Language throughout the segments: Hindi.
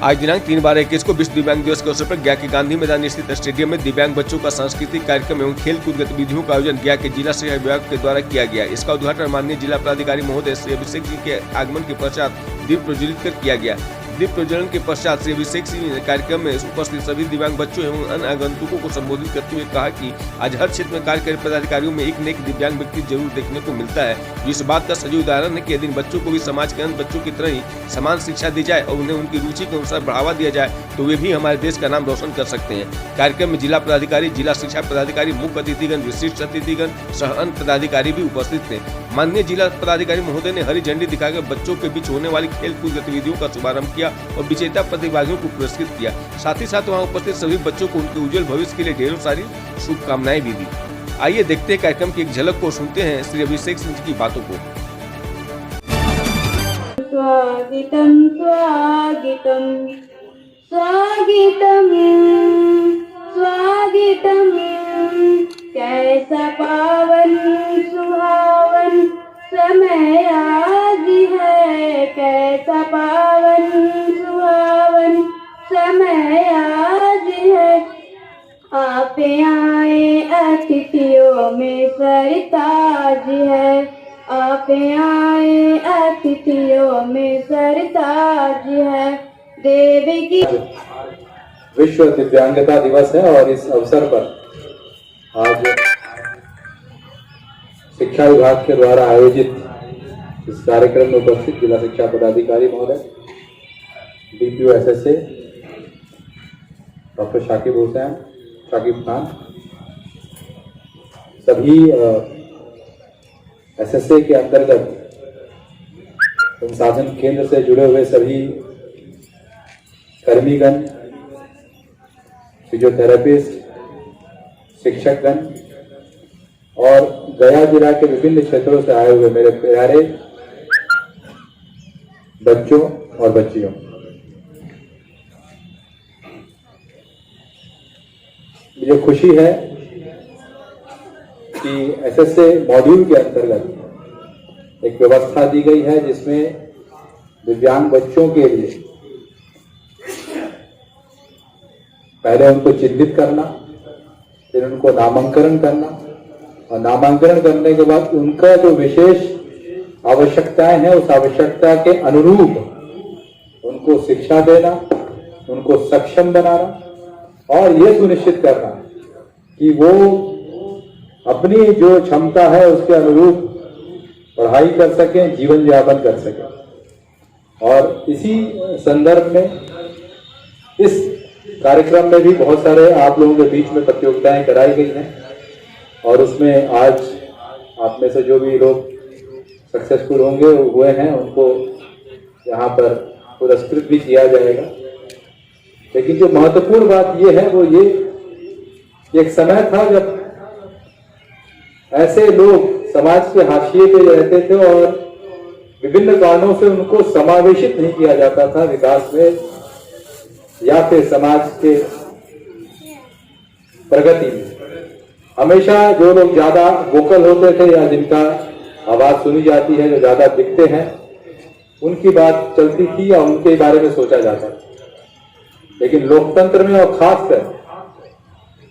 आज दिनांक 3/12/21 को विश्व दिव्यांग दिवस के अवसर पर गया के गांधी मैदान स्थित स्टेडियम में दिव्यांग बच्चों का सांस्कृतिक कार्यक्रम एवं खेल कूद गतिविधियों का आयोजन गया के जिला शिक्षा विभाग के द्वारा किया गया। इसका उद्घाटन माननीय जिला पदाधिकारी महोदय श्री अभिषेक जी के आगमन के पश्चात दीप प्रज्वलित कर किया गया। दीप प्रज्वलन के पश्चात श्री अभिषेक सिंह ने कार्यक्रम में उपस्थित सभी दिव्यांग बच्चों एवं अन्य आगंतुकों को संबोधित करते हुए कहा कि आज हर क्षेत्र में कार्य कर पदाधिकारियों में एक न एक दिव्यांग व्यक्ति जरूर देखने को मिलता है, जो इस बात का सजीव उदाहरण है कि यदि इन बच्चों को भी समाज के अन्य बच्चों की तरह ही समान शिक्षा दी जाए और उन्हें उनकी रुचि के अनुसार बढ़ावा दिया जाए तो वे भी हमारे देश का नाम रोशन कर सकते हैं। कार्यक्रम में जिला पदाधिकारी, जिला शिक्षा पदाधिकारी, मुख्य अतिथिगण, विशिष्ट अतिथिगण सह अन्य पदाधिकारी भी उपस्थित थे। माननीय जिला पदाधिकारी महोदय ने हरी झंडी दिखाकर बच्चों के बीच होने वाली खेल कूद गतिविधियों का शुभारंभ किया और विजेता प्रतिभागियों को पुरस्कृत किया। साथ ही साथ वहां उपस्थित सभी बच्चों को उनके उज्जवल भविष्य के लिए ढेरों सारी शुभकामनाएं भी दी। आइए देखते हैं कार्यक्रम की एक झलक को, सुनते हैं श्री अभिषेक सिंह जी की बातों को। स्वागतम स्वागतम स्वागतम स्वागतम, कैसा पावन सुहावन समय आज है, कैसा पावन सुहावन समय आज है। आप आए अतिथियों में सरताज है, आप आए अतिथियों में सरताज है। देवी की विश्व दिव्यांगता दिवस है और इस अवसर पर आज शिक्षा विभाग के द्वारा आयोजित इस कार्यक्रम में उपस्थित जिला शिक्षा पदाधिकारी महोदय, DPO SSA doctor Shakib Khan, सभी SSA के अंतर्गत संसाधन केंद्र से जुड़े हुए सभी कर्मीगण, फिजियोथेरेपिस्ट, शिक्षकगण और गया जिला के विभिन्न क्षेत्रों से आए हुए मेरे प्यारे बच्चों और बच्चियों, मुझे खुशी है कि SSA मॉड्यूल के अंतर्गत एक व्यवस्था दी गई है जिसमें दिव्यांग बच्चों के लिए पहले उनको चिन्हित करना, फिर उनको नामांकन करना और नामांकन करने के बाद उनका जो विशेष आवश्यकताएं हैं उस आवश्यकता के अनुरूप उनको शिक्षा देना, उनको सक्षम बनाना और यह सुनिश्चित करना कि वो अपनी जो क्षमता है उसके अनुरूप पढ़ाई कर सकें, जीवन यापन कर सकें। और इसी संदर्भ में इस कार्यक्रम में भी बहुत सारे आप लोगों के बीच में प्रतियोगिताएं कराई गई हैं और उसमें आज आप में से जो भी लोग सक्सेसफुल होंगे हुए हैं उनको यहाँ पर पुरस्कृत भी किया जाएगा। लेकिन जो महत्वपूर्ण बात ये है वो ये, एक समय था जब ऐसे लोग समाज के हाशिए पे रहते थे और विभिन्न कारणों से उनको समावेशित नहीं किया जाता था विकास में या फिर समाज के प्रगति में। हमेशा जो लोग ज्यादा वोकल होते थे या जिनका आवाज सुनी जाती है, जो ज्यादा दिखते हैं, उनकी बात चलती थी या उनके बारे में सोचा जाता था। लेकिन लोकतंत्र में और खासकर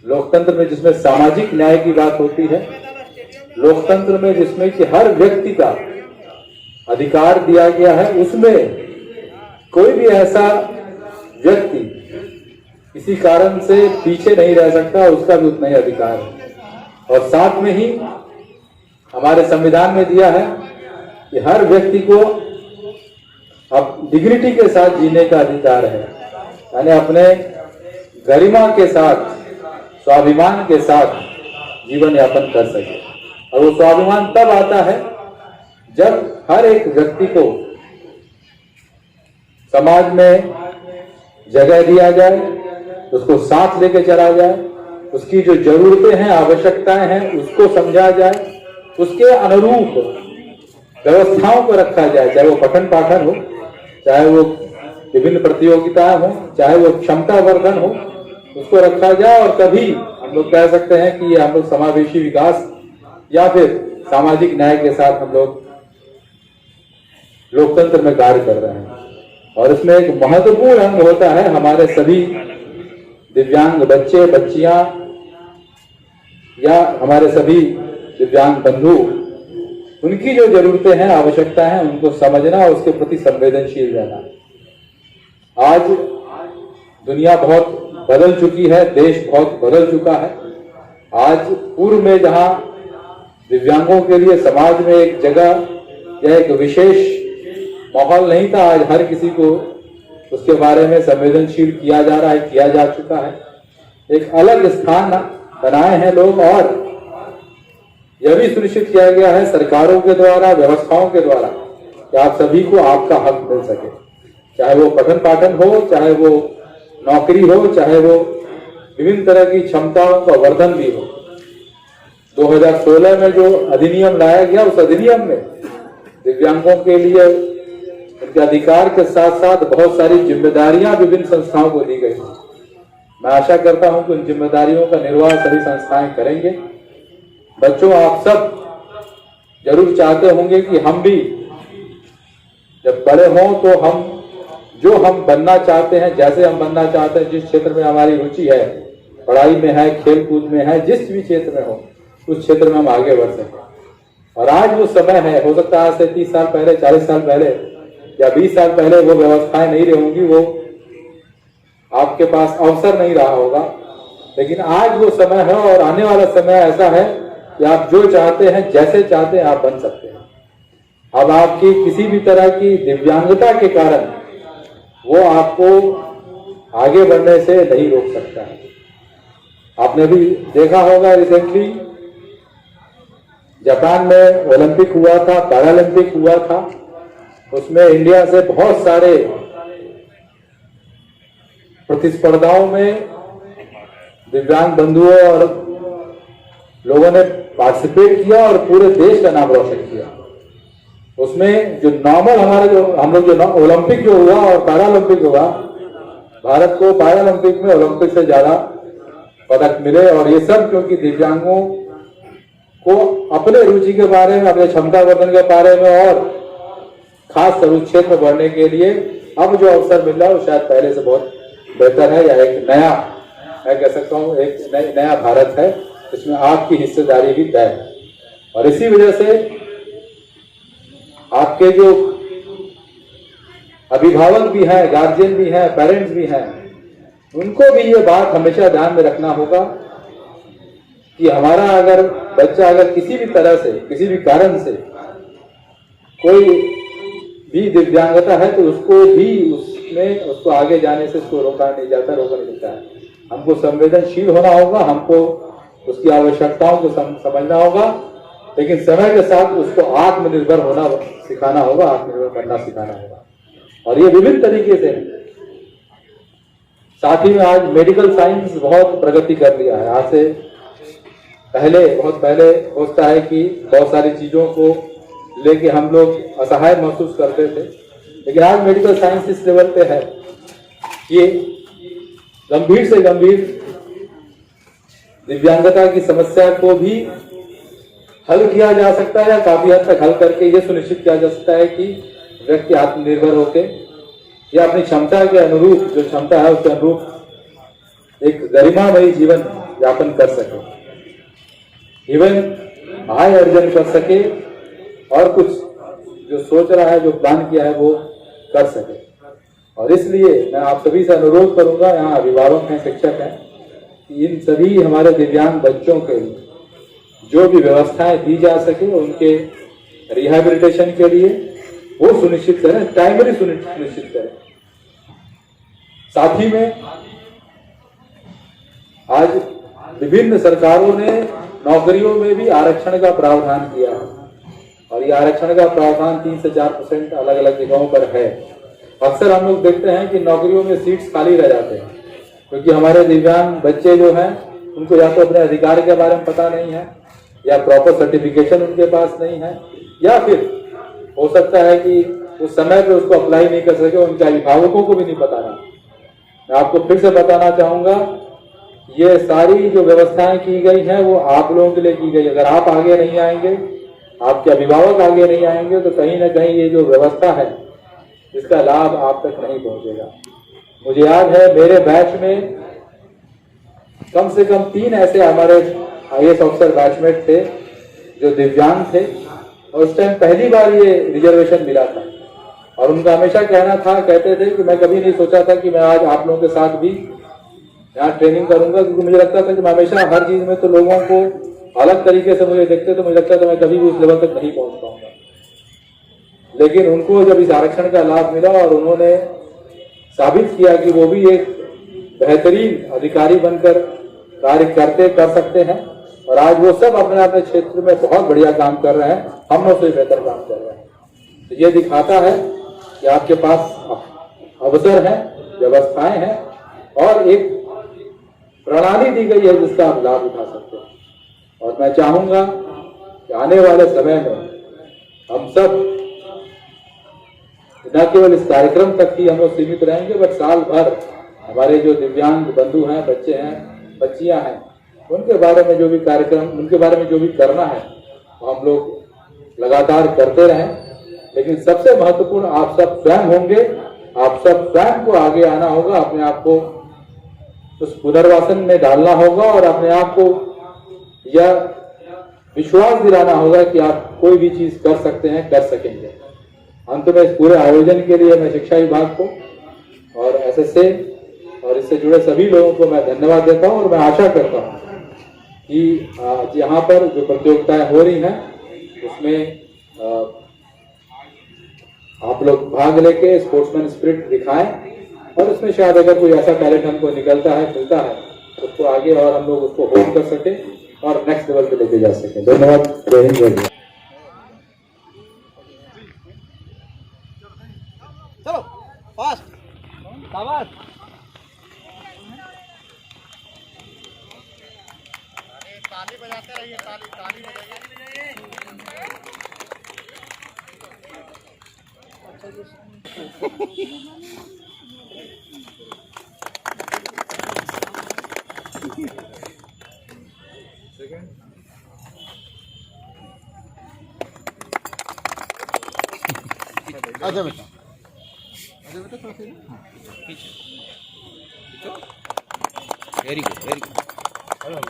लोकतंत्र में जिसमें सामाजिक न्याय की बात होती है, लोकतंत्र में जिसमें कि हर व्यक्ति का अधिकार दिया गया है, उसमें कोई भी ऐसा व्यक्ति किसी कारण से पीछे नहीं रह सकता, उसका भी उतना ही अधिकार है। और साथ में ही हमारे संविधान में दिया है कि हर व्यक्ति को अब डिग्निटी के साथ जीने का अधिकार है, यानी अपने गरिमा के साथ, स्वाभिमान के साथ जीवन यापन कर सके। और वो स्वाभिमान तब आता है जब हर एक व्यक्ति को समाज में जगह दिया जाए, उसको साथ लेके चला जाए, उसकी जो जरूरतें हैं, आवश्यकताएं हैं, उसको समझा जाए, उसके अनुरूप व्यवस्थाओं को रखा जाए, चाहे वो पठन पाठन हो, चाहे वो विभिन्न प्रतियोगिताएं हो, चाहे वो क्षमता वर्धन हो, उसको रखा जाए। और तभी हम लोग कह सकते हैं कि हम लोग समावेशी विकास या फिर सामाजिक न्याय के साथ हम लोग लोकतंत्र में कार्य कर रहे हैं। और इसमें एक महत्वपूर्ण अंग होता है हमारे सभी दिव्यांग बच्चे बच्चियां या हमारे सभी दिव्यांग बंधु, उनकी जो जरूरतें हैं, आवश्यकता है, उनको समझना, उसके प्रति संवेदनशील रहना। आज दुनिया बहुत बदल चुकी है, देश बहुत बदल चुका है। आज पूर्व में जहां दिव्यांगों के लिए समाज में एक जगह या एक विशेष माहौल नहीं था, आज हर किसी को उसके बारे में संवेदनशील किया जा रहा है, किया जा चुका है। एक अलग स्थान बनाए हैं लोग, और यह भी सुनिश्चित किया गया है सरकारों के द्वारा, व्यवस्थाओं के द्वारा, कि आप सभी को आपका हक मिल सके, चाहे वो पठन पाठन हो, चाहे वो नौकरी हो, चाहे वो विभिन्न तरह की क्षमताओं का वर्धन भी हो। 2016 में जो अधिनियम लाया गया, उस अधिनियम में दिव्यांगों के लिए उनके अधिकार के साथ साथ बहुत सारी जिम्मेदारियां विभिन्न संस्थाओं को दी गई। मैं आशा करता हूं कि उन जिम्मेदारियों का निर्वाह सभी संस्थाएं करेंगे। बच्चों, आप सब जरूर चाहते होंगे कि हम भी जब बड़े हों तो हम बनना चाहते हैं, जैसे हम बनना चाहते हैं, जिस क्षेत्र में हमारी रुचि है, पढ़ाई में है, खेल कूद में है, जिस भी क्षेत्र में हो, उस क्षेत्र में हम आगे बढ़ सकें। और आज वो समय है, हो सकता है आज से 30 साल पहले, 40 साल पहले या 20 साल पहले वो व्यवस्थाएं नहीं रहोगी, वो आपके पास अवसर नहीं रहा होगा, लेकिन आज वो समय है और आने वाला समय ऐसा है कि आप जो चाहते हैं, जैसे चाहते हैं, आप बन सकते हैं। अब आपकी किसी भी तरह की दिव्यांगता के कारण वो आपको आगे बढ़ने से नहीं रोक सकता है। आपने भी देखा होगा, रिसेंटली जापान में ओलंपिक हुआ था, पैरालंपिक हुआ था, उसमें इंडिया से बहुत सारे प्रतिस्पर्धाओं में दिव्यांग बंधुओं और लोगों ने पार्टिसिपेट किया और पूरे देश का नाम रोशन किया। उसमें जो नॉर्मल हम लोग जो ओलंपिक जो हुआ और पैरालंपिक हुआ, भारत को पैरालंपिक में ओलंपिक से ज्यादा पदक मिले, और ये सब क्योंकि दिव्यांगों को अपने रुचि के बारे में, अपने क्षमता वर्धन के बारे में और खास सर्वोच्च क्षेत्र बढ़ने के लिए अब जो अवसर मिल रहा है वो शायद पहले से बहुत बेहतर है, या एक नया, मैं कह सकता हूँ एक नया भारत है, इसमें आपकी हिस्सेदारी भी तय है। और इसी वजह से आपके जो अभिभावक भी हैं, गार्जियन भी हैं, पेरेंट्स भी हैं, उनको भी ये बात हमेशा ध्यान में रखना होगा कि हमारा अगर बच्चा अगर किसी भी तरह से, किसी भी कारण से कोई भी दिव्यांगता है, तो उसको भी उसको आगे जाने से उसको रोका नहीं जाता है। हमको संवेदनशील होना होगा, हमको उसकी आवश्यकताओं को समझना होगा, लेकिन समय के साथ उसको आत्मनिर्भर होना सिखाना होगा, आत्मनिर्भर बनना सिखाना होगा। और ये विभिन्न तरीके से है। साथ ही में आज मेडिकल साइंस बहुत प्रगति कर लिया है। आज से बहुत पहले होता है कि बहुत सारी चीजों को लेके हम लोग असहाय महसूस करते थे, लेकिन आज मेडिकल साइंस इस लेवल पे है कि गंभीर से गंभीर दिव्यांगता की समस्या को भी हल किया जा सकता है, या काफी हद तक हल करके ये सुनिश्चित किया जा सकता है कि व्यक्ति आत्मनिर्भर होकर या अपनी क्षमता के अनुरूप, जो क्षमता है उसके अनुरूप एक गरिमामयी जीवन यापन कर सके, इवन आय अर्जन कर सके, और कुछ जो सोच रहा है, जो प्लान किया है, वो कर सके। और इसलिए मैं आप सभी से अनुरोध करूंगा, यहाँ अभिभावक हैं, शिक्षक हैं, कि इन सभी हमारे दिव्यांग बच्चों के लिए जो भी व्यवस्थाएं दी जा सके, उनके रिहैबिलिटेशन के लिए वो सुनिश्चित करें, टाइमली सुनिश्चित करें। साथ ही में आज विभिन्न सरकारों ने नौकरियों में भी आरक्षण का प्रावधान किया है, और ये आरक्षण का प्रावधान 3 से 4% अलग अलग जगहों पर है। अक्सर हम लोग देखते हैं कि नौकरियों में सीट्स खाली रह जाते हैं, क्योंकि हमारे दिव्यांग बच्चे जो हैं, उनको या तो अपने अधिकार के बारे में पता नहीं है, या प्रॉपर सर्टिफिकेशन उनके पास नहीं है, या फिर हो सकता है कि उस समय पे उसको अप्लाई नहीं कर सके, उनके अभिभावकों को भी नहीं पता रहा। मैं आपको फिर से बताना चाहूंगा, ये सारी जो व्यवस्थाएं की गई हैं वो आप लोगों के लिए की गई। अगर आप आगे नहीं आएंगे, आपके अभिभावक आगे नहीं आएंगे, तो कहीं ना कहीं ये जो व्यवस्था है इसका लाभ आप तक नहीं पहुंचेगा। मुझे याद है मेरे बैच में कम से कम 3 ऐसे हमारे IAS ऑफिसर बैचमेट थे जो दिव्यांग थे और उस टाइम पहली बार ये रिजर्वेशन मिला था और उनका हमेशा कहते थे कि मैं कभी नहीं सोचा था कि मैं आज आप लोगों के साथ भी यहाँ ट्रेनिंग करूंगा, क्योंकि मुझे लगता था कि मैं हमेशा हर चीज में तो लोगों को अलग तरीके से मुझे देखते तो मुझे लगता था मैं कभी भी उस लेवल तक नहीं पहुंच पाऊंगा। लेकिन उनको जब इस आरक्षण का लाभ मिला और उन्होंने साबित किया कि वो भी एक बेहतरीन अधिकारी बनकर कार्य कर सकते हैं और आज वो सब अपने अपने क्षेत्र में बहुत बढ़िया काम कर रहे हैं, हम लोग से बेहतर काम कर रहे हैं। तो ये दिखाता है कि आपके पास अवसर है, व्यवस्थाएं हैं और एक प्रणाली दी गई है जिसका आप लाभ उठा सकते हैं। और मैं चाहूंगा कि आने वाले समय में हम सब न केवल इस कार्यक्रम तक ही हम लोग सीमित रहेंगे, बट साल भर हमारे जो दिव्यांग बंधु हैं, बच्चे हैं, बच्चियां हैं, उनके बारे में जो भी कार्यक्रम, उनके बारे में जो भी करना है वो हम लोग लगातार करते रहें। लेकिन सबसे महत्वपूर्ण आप सब स्वयं होंगे, आप सब स्वयं को आगे आना होगा, अपने आप को उस पुनर्वासन में डालना होगा और अपने आप को यह विश्वास दिलाना होगा कि आप कोई भी चीज कर सकते हैं, कर सकेंगे। अंत में इस पूरे आयोजन के लिए मैं शिक्षा विभाग को और SSA और इससे जुड़े सभी लोगों को मैं धन्यवाद देता हूं और मैं आशा करता हूं कि यहाँ पर जो प्रतियोगिताएं हो रही हैं उसमें आप लोग भाग लेके स्पोर्ट्समैन स्पिरिट दिखाएं और उसमें शायद अगर कोई ऐसा टैलेंट हमको निकलता है, मिलता है, उसको आगे और हम लोग उसको होल्ड कर सके और नेक्स्ट लेवल पे लेके जा सके। धन्यवाद। जय हिंद, जय भारत। चलो फास्ट शाबाश। ताली बजाते रहिए, ताली बजाइए। आजा बेटा, थोड़ा सा पीछे। Very good, very good.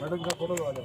Madam का फोटो आ जाओ।